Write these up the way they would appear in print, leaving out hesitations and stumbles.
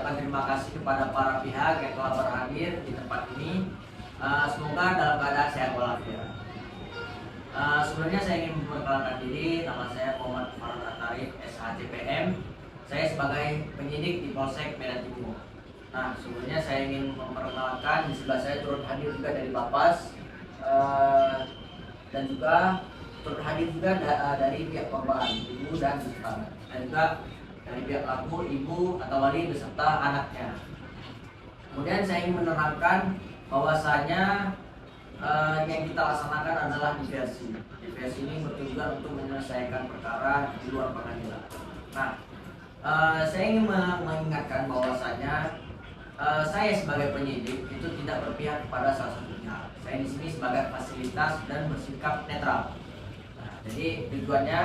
mengucapkan terima kasih kepada para pihak yang telah berhadir di tempat ini. Semoga dalam keadaan sehat walafiat. Sebelumnya saya ingin memperkenalkan diri. Nama saya Muhammad Farhan Arif, SHCPM. Saya sebagai penyidik di Polsek Medan Timur. Nah, sebelumnya saya ingin memperkenalkan di sebelah saya turut hadir juga dari Bapas dan juga turut hadir juga dari pihak korban, ibu dan anak, dan juga dari pihak pelaku, ibu atau wali beserta anaknya. Kemudian saya ingin menerangkan bahwasanya yang kita laksanakan adalah diversi. Diversi ini bertujuan untuk menyelesaikan perkara di luar pengadilan. Nah, saya ingin mengingatkan bahwasanya saya sebagai penyidik itu tidak berpihak kepada salah satu pihak. Saya di sini sebagai fasilitas dan bersikap netral. Nah, jadi tujuannya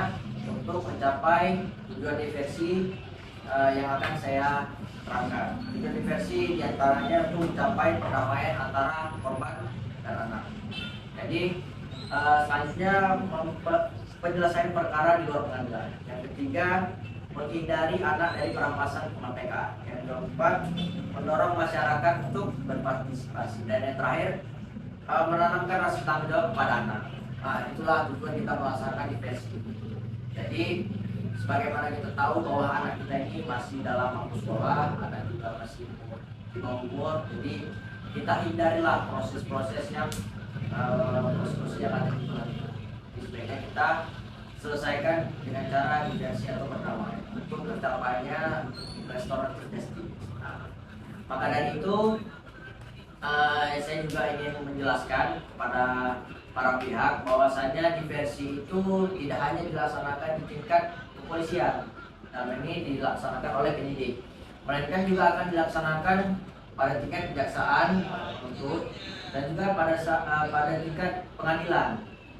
untuk mencapai tujuan diversi yang akan saya terangkan. Tujuan diversi diantaranya untuk mencapai perdamaian antara korban dan anak. Jadi selanjutnya penyelesaian perkara di luar pengadilan. Yang ketiga, menghindari anak dari perampasan kemerdekaan. Yang keempat, mendorong masyarakat untuk berpartisipasi. Dan yang terakhir, menanamkan rasa tanggung jawab kepada anak. Nah, itulah tujuan kita melaksanakan diversi. Jadi sebagaimana kita tahu bahwa anak kita ini masih dalam bangku sekolah, anak juga masih di bawah umur, jadi kita hindarilah proses-proses yang ada di pengadilan. Sebaiknya kita selesaikan dengan cara diversi atau berdamai untuk tercapainya restoratif justice. Nah, maka dari itu saya juga ingin menjelaskan kepada para pihak bahwasanya diversi itu tidak hanya dilaksanakan di tingkat kepolisian, dan ini dilaksanakan oleh penyidik, melainkan juga akan dilaksanakan pada tingkat kejaksaan penuntut dan juga pada tingkat pengadilan.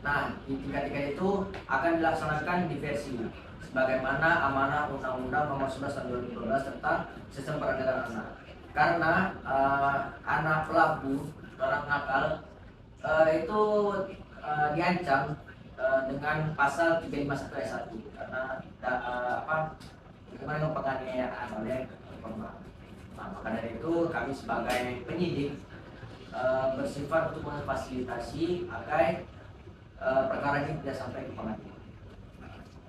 Nah, di tingkat-tingkat itu akan dilaksanakan diversi sebagaimana amanah Undang-Undang Nomor 11 Tahun 2012 tentang Sistem Peradilan Anak. Karena anak pelaku, orang nakal itu diancam dengan pasal 351 ayat 1 karena bagaimana penganiayaan oleh korban. Nah, maka dari itu kami sebagai penyidik bersifat untuk memfasilitasi agar perkara ini tidak sampai ke pengadilan.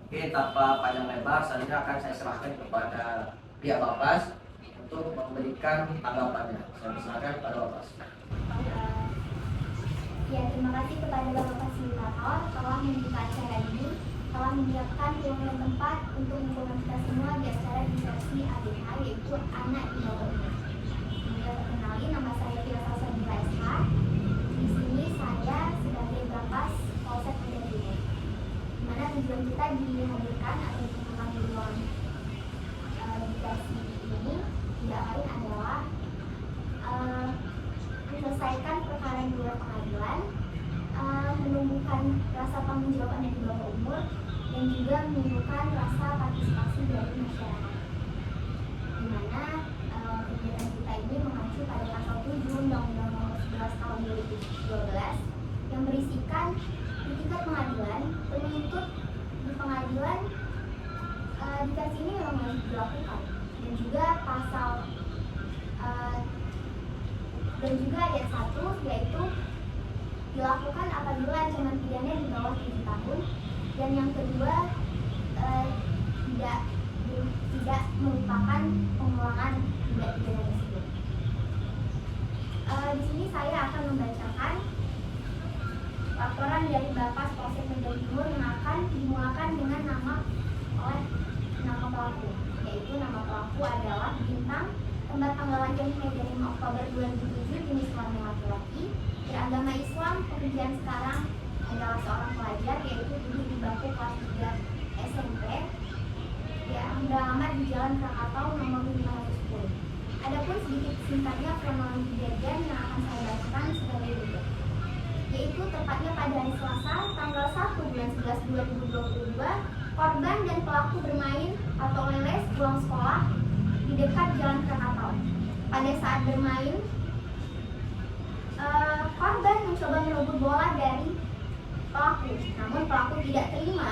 Oke, tanpa panjang lebar, selanjutnya akan saya serahkan kepada pihak Bapas untuk memberikan tanggapannya. Saya persilakan kepada Bapas. Ya, terima kasih kepada Bapak Fasilitator telah membuka acara ini, telah menyiapkan ruang dan tempat untuk mengumpulkan kita semua di acara diversi ABH, yaitu anak di bawah umur. Semoga terkenali, nama saya Firasa Sabila SH. Di sini saya sebagai Bapas Polsek Medan Timur. Di mana tujuan kita dihadirkan atau ditemukan di ruang diversi ini tidak lain adalah menyelesaikan perkara di luar pengadilan, menumbuhkan rasa tanggung jawab anak di bawah umur, dan juga menumbuhkan rasa partisipasi dari masyarakat. Di mana kegiatan kita ini mengacu pada pasal 7 Undang-Undang Nomor 11 Tahun 2012 yang berisikan di tingkat pengadilan, penuntut di pengadilan diversi ini memang harus dilakukan, dan juga pasal dan juga ayat 1 yaitu dilakukan apabila ancaman pidana di bawah 7 tahun, dan yang kedua tidak merupakan pengulangan tindak pidana tersebut. Di sini saya akan membacakan laporan dari Bapas Polsek Medan Timur yang akan dimulakan dengan nama pelaku, yaitu nama pelaku adalah Bintang, tempat tanggal lahir Medan 5 Oktober 2007, jenis kelamin laki-laki, beragama Islam, pekerjaan sekarang adalah seorang pelajar, yaitu duduk di bangku kelas 3 SMP, yang beralamat di Jalan Krakatau nomor 510. Adapun sedikit singkatnya kronologi kejadian yang akan saya bacakan sebagai berikut, yaitu tepatnya pada hari Selasa tanggal 1 bulan 11 2022, korban dan pelaku bermain atau leles pulang sekolah di dekat Jalan Krakatau. Pada saat bermain, korban mencoba merebut bola dari pelaku, namun pelaku tidak terima.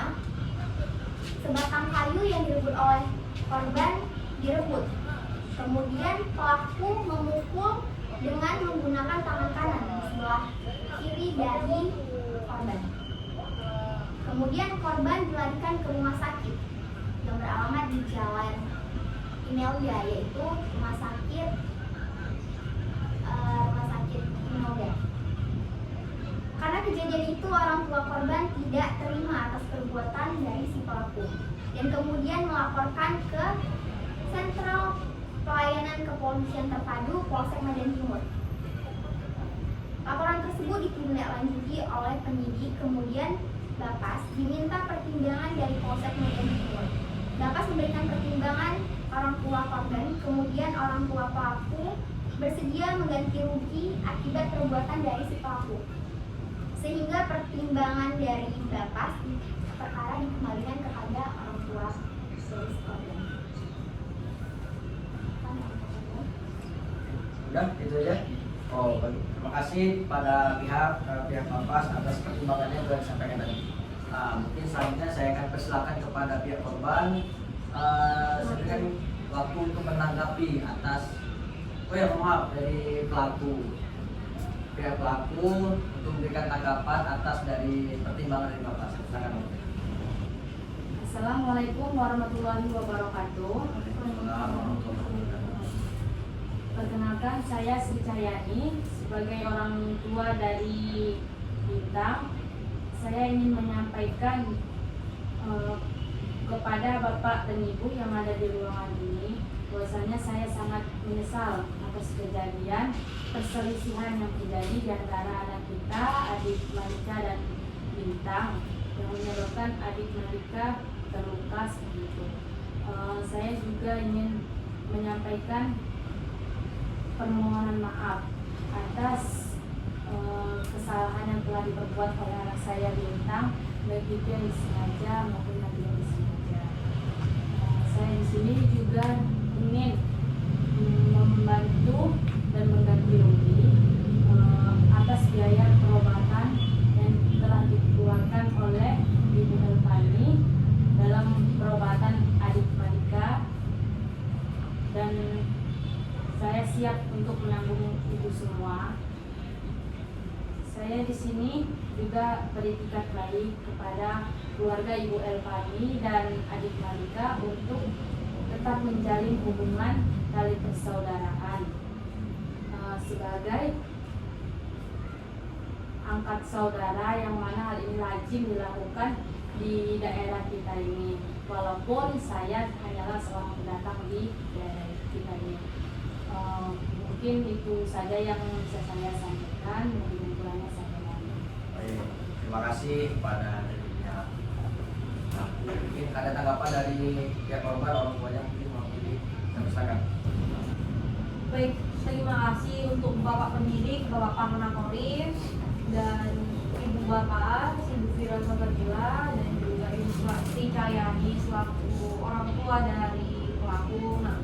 Sebatang kayu yang direbut oleh korban direbut. Kemudian pelaku memukul dengan menggunakan tangan kanan di sebelah kiri dari korban. Kemudian korban dilarikan ke rumah sakit yang beralamat di Jalan Imelda, yaitu rumah sakit Imelda. Karena kejadian itu orang tua korban tidak terima atas perbuatan dari si pelaku dan kemudian melaporkan ke Sentral Pelayanan Kepolisian Terpadu Polsek Medan Timur. Laporan tersebut ditindaklanjuti oleh penyidik, kemudian Bapas diminta pertimbangan dari Polsek Medan Timur. Bapas memberikan pertimbangan orang tua korban, kemudian orang tua pelaku bersedia mengganti rugi akibat perbuatan dari si pelaku. Sehingga pertimbangan dari Bapas perkara dikembalikan kepada orang tua dari si korban. Udah, itu aja. Oh, baik. Terima kasih pada pihak Bapas atas pertimbangannya yang sudah disampaikan tadi. Mungkin selanjutnya saya akan persilakan kepada pihak korban memberikan waktu untuk menanggapi atas maaf dari pihak pelaku untuk memberikan tanggapan atas dari pertimbangan dari Bapas. Silakan. Assalamualaikum warahmatullahi wabarakatuh. Perkenalkan, saya Sri Cahyani sebagai orang tua dari Bintang. Saya ingin menyampaikan kepada Bapak dan Ibu yang ada di ruangan ini bahwasanya saya sangat menyesal atas kejadian perselisihan yang terjadi di antara anak kita, adik Malika dan Bintang, yang menyebabkan adik Malika terluka seperti itu. Saya juga ingin menyampaikan permohonan maaf atas kesalahan yang telah diperbuat oleh anak saya Bintang, baik itu yang disengaja maupun yang tidak disengaja. Saya di sini juga ingin membantu dan mengganti rugi atas biaya pengobatan yang telah dikeluarkan oleh Ibu Elvani dalam perobatan adik Malika, dan saya siap untuk menanggung itu semua. Saya di sini juga beritikat baik kepada keluarga Ibu Elvani dan adik Malika untuk tetap menjalin hubungan tali persaudaraan sebagai angkat saudara, yang mana hal ini lazim dilakukan di daerah kita ini, walaupun saya hanyalah seorang pendatang di daerah kita ini. Mungkin itu saja yang bisa saya sampaikan. Mungkin kurangnya saya lagi. Baik, terima kasih kepada pihak pelaku. Mungkin ada tanggapan dari pihak korban, orang tuanya mungkin mau disampaikan. Baik, terima kasih untuk Bapak Penyidik, Bapak Pangdam Polri, dan Ibu Bapak, Ibu Fira Sabagila, dan juga Ibu Sri Cahyani selaku orang tua dari pelaku Nak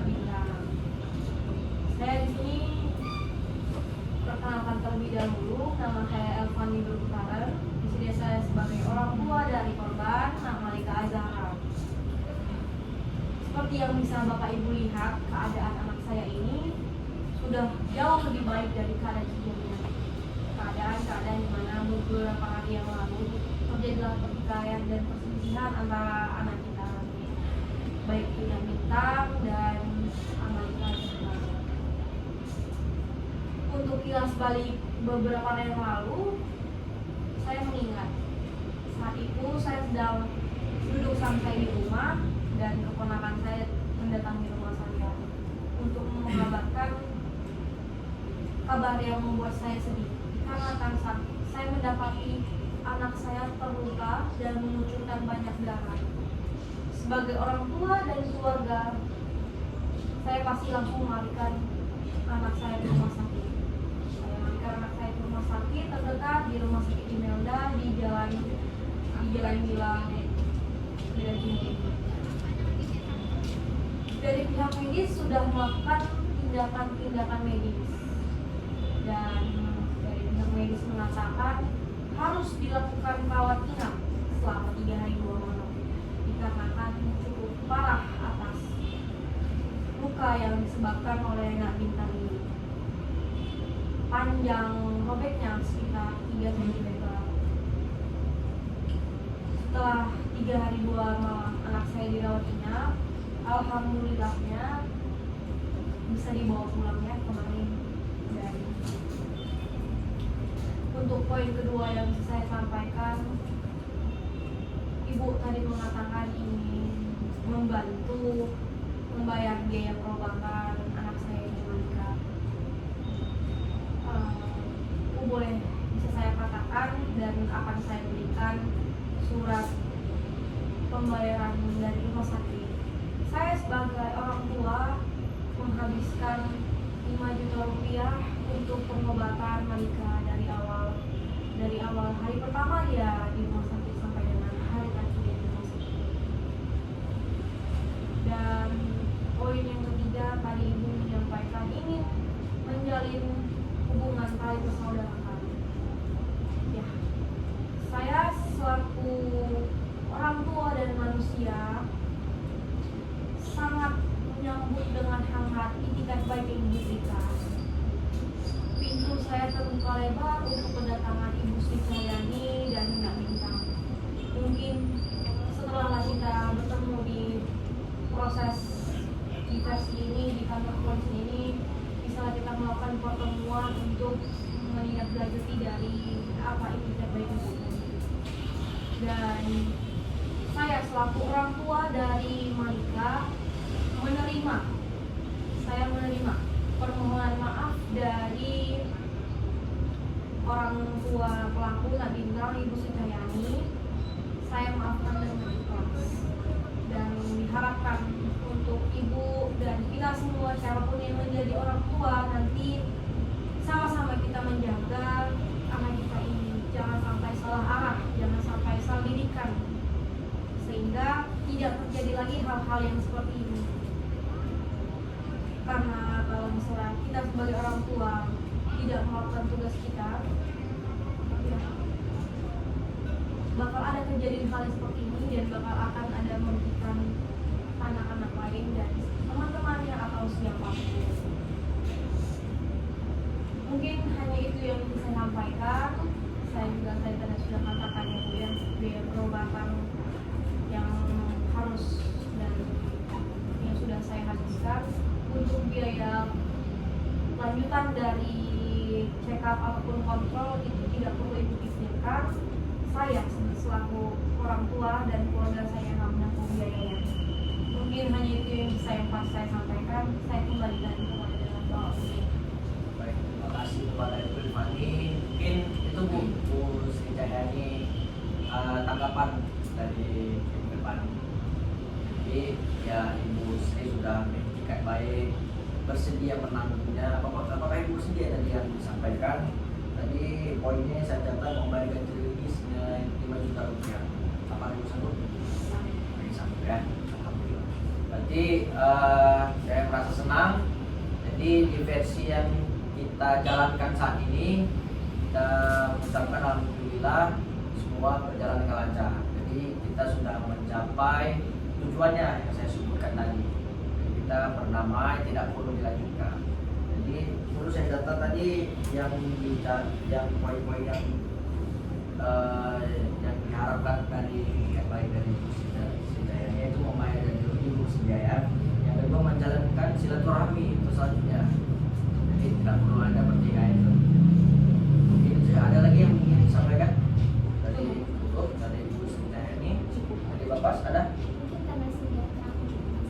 Bintang. Saya di sini perkenalkan terlebih dahulu, nama saya Elvani Berutara. Di sini saya sebagai orang tua dari korban Nak Malika Azhara. Seperti yang bisa Bapak Ibu lihat, keadaan anak saya ini sudah jauh lebih baik dari keadaan sebelumnya. Keadaan di mana beberapa hari yang lalu terjadilah pertikaian dan perselisihan antara anak kita, baik itu yang Bintang dan Malika. Untuk kilas balik beberapa hari yang lalu, saya mengingat saat itu saya sedang duduk santai di rumah dan keponakan saya mendatangi rumah saya untuk mengabarkan kabar yang membuat saya sedih. Karena saat saya mendapati anak saya terluka dan mengucurkan banyak darah. Sebagai orang tua dan keluarga, saya pasti langsung melarikan anak saya ke rumah sakit. Saya melarikan anak saya ke rumah sakit terdekat di rumah sakit Imelda di Jalan Wilayah Medan Timur. Dari pihak medis sudah melakukan tindakan medis, dan dari pihak medis mengatakan harus dilakukan rawat inap selama 3 hari 2 malam dikarenakan cukup parah atas luka yang disebabkan oleh Nak Bintang ini. Panjang robeknya sekitar 3 cm. Setelah 3 hari 2 malam anak saya dirawat inap, alhamdulillahnya bisa dibawa pulang ya kemarin. Dan untuk poin kedua yang bisa saya sampaikan, Ibu tadi mengatakan ingin membantu membayar biaya pengobatan anak saya yang menikah. Ibu boleh bisa saya katakan dan akan saya berikan surat pembayaran dari rumah sakit. Saya sebagai orang tua menghabiskan 5 juta rupiah untuk pengobatan Malika dari awal hari pertama dia di rumah sakit sampai dengan hari terakhir dia di rumah sakit. Dan poin yang ketiga, tadi Ibu menyampaikan ingin menjalin hubungan tali persaudaraan. Ya, saya selaku orang tua dan manusia sangat menyambut dengan hangat itikat baik yang Ibu berikan. Pintu saya terbuka lebar untuk kedatangan Ibu Sri Cahyani dan Nak Bintang. Mungkin setelah kita bertemu di proses diversi ini di kantor polisi ini, bisa kita melakukan pertemuan untuk menindaklanjuti dari apa itikat baik Ibu. Dan saya selaku orang tua dari Malika menerima permohonan maaf dari orang tua pelaku Nak Bintang, Ibu Sri Cahyani. Saya maafkan dengan ikhlas dan diharapkan untuk Ibu dan kita semua siapapun yang menjadi orang tua nanti sama-sama kita menjaga anak kita ini, jangan sampai salah arah, jangan sampai salah didikan, sehingga tidak terjadi lagi hal-hal yang seperti ini. Karena kalau misalnya kita sebagai orang tua tidak melakukan tugas kita, ya, bakal ada kejadian hal yang seperti ini dan bakal akan ada merugikan anak-anak lain dan teman-temannya atau siapapun. Mungkin hanya itu yang bisa saya sampaikan. Saya tadi sudah katakan ya Bu, yang biaya pengobatan yang harus dan yang sudah saya habiskan. Untuk biaya lanjutan dari check up ataupun kontrol itu tidak perlu Ibu pikirkan. Saya selaku orang tua dan keluarga saya yang menanggung biayanya. Mungkin hanya itu yang bisa saya sampaikan. Saya kembalikan kepada Bapak. Baik, terima kasih kepada Ibu Fani. Mungkin itu Bu Sri Cahyani tanggapan dari Ibu Fani. Jadi ya Ibu Sri sudah beritikat baik, bersedia menanggungnya. Apakah Ibu sedia tadi yang disampaikan? Tadi poinnya saya catat membayar gaji senilai 5 juta rupiah. Apa Ibu sanggup? Sanggup ya. Alhamdulillah. Berarti saya merasa senang. Jadi di versi yang kita jalankan saat ini, kita mengucapkan alhamdulillah semua berjalan dengan lancar. Jadi kita sudah mencapai tujuannya yang saya sebutkan tadi. Kita bernama tidak perlu dilanjutkan. Jadi perlu saya catat tadi yang poin-poin yang diharapkan dari yang baik dari Ibu Sri Cahyani itu membayar dari Ibu Sediaya. Yang kedua menjalankan silaturahmi itu selanjutnya. Jadi tidak perlu ada pertikaian itu. Mungkin ada lagi yang ingin disampaikan dari Ibu Sri Cahyani. Dari Bapak ada? Mungkin karena sudah terangkum masalah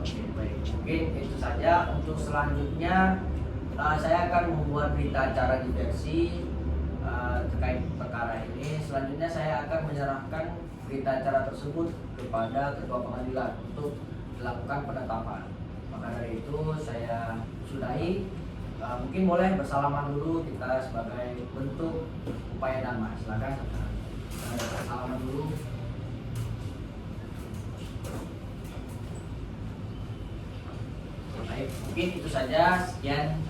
Oke, baik. Mungkin itu saja. Untuk selanjutnya saya akan membuat berita acara diversi terkait perkara ini. Selanjutnya saya akan menyerahkan berita acara tersebut kepada Ketua Pengadilan untuk dilakukan penetapan. Maka dari itu saya sudahi. Mungkin boleh bersalaman dulu kita sebagai bentuk upaya damai. Silakan bersalaman dulu. Baik, mungkin itu saja. Sekian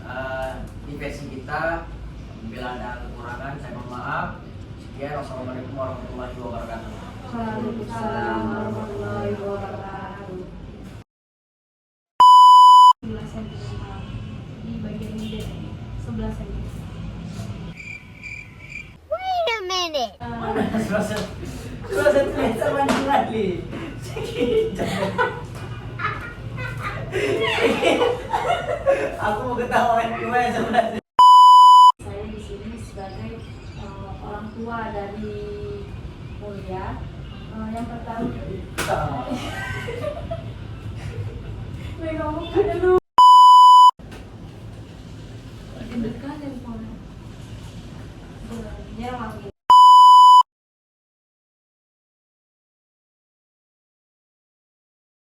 diversi kita. Bila ada kekurangan saya mohon maaf. Sekian, wassalamualaikum warahmatullahi wabarakatuh. Waalaikumsalam warahmatullahi wabarakatuh. 11 cm. Wait a minute. Mana 11 cm sama lagi. Aku mau ketahuan gue 11. Saya di sini sebagai orang tua dari Mulia. Yang pertama, kamu dulu.